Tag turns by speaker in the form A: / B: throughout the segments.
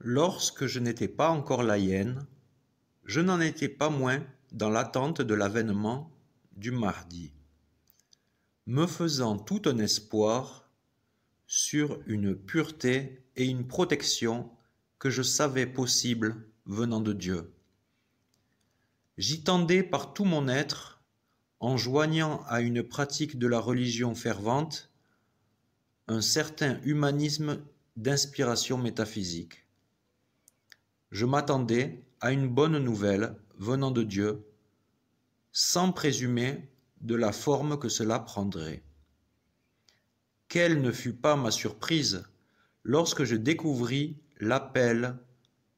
A: Lorsque je n'étais pas encore laïenne, je n'en étais pas moins dans l'attente de l'avènement du Mahdi, me faisant tout un espoir sur une pureté et une protection que je savais possible venant de Dieu. J'y tendais par tout mon être, en joignant à une pratique de la religion fervente un certain humanisme d'inspiration métaphysique. Je m'attendais à une bonne nouvelle venant de Dieu, sans présumer de la forme que cela prendrait. Quelle ne fut pas ma surprise lorsque je découvris l'appel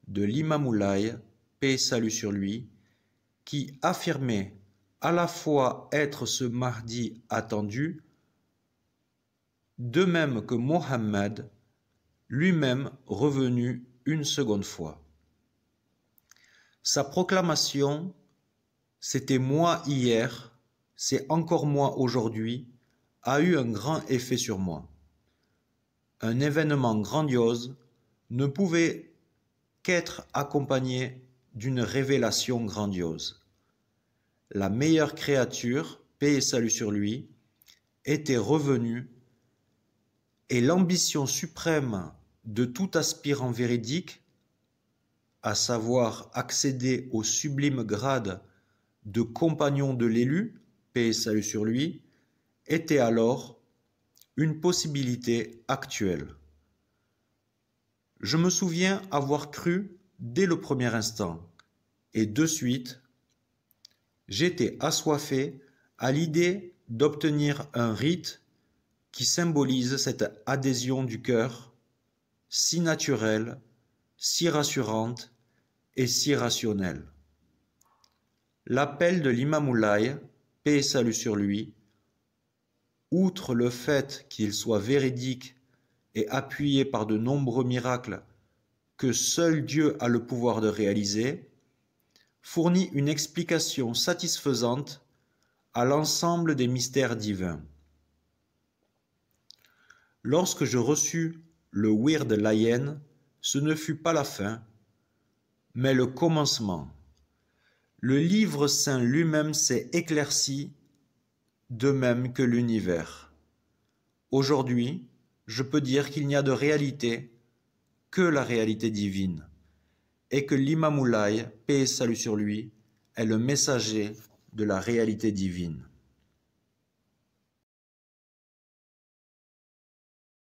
A: de l'imam Moulay, paix et salut sur lui, qui affirmait à la fois être ce Mahdi attendu, de même que Mohammed, lui-même revenu une seconde fois. Sa proclamation, c'était moi hier, c'est encore moi aujourd'hui, a eu un grand effet sur moi. Un événement grandiose ne pouvait qu'être accompagné d'une révélation grandiose. La meilleure créature, paix et salut sur lui, était revenue et l'ambition suprême de tout aspirant véridique, à savoir accéder au sublime grade de compagnon de l'élu, paix et salut sur lui, était alors une possibilité actuelle. Je me souviens avoir cru dès le premier instant, et de suite, j'étais assoiffé à l'idée d'obtenir un rite qui symbolise cette adhésion du cœur, si naturelle, si rassurante et si rationnelle. L'appel de l'imam Moulay, paix et salut sur lui, outre le fait qu'il soit véridique et appuyé par de nombreux miracles que seul Dieu a le pouvoir de réaliser, fournit une explication satisfaisante à l'ensemble des mystères divins. Lorsque je reçus le wird layen, ce ne fut pas la fin, mais le commencement. Le livre saint lui-même s'est éclairci, de même que l'univers. Aujourd'hui, je peux dire qu'il n'y a de réalité que la réalité divine, et que l'imam Moulay, paix et salut sur lui, est le messager de la réalité divine.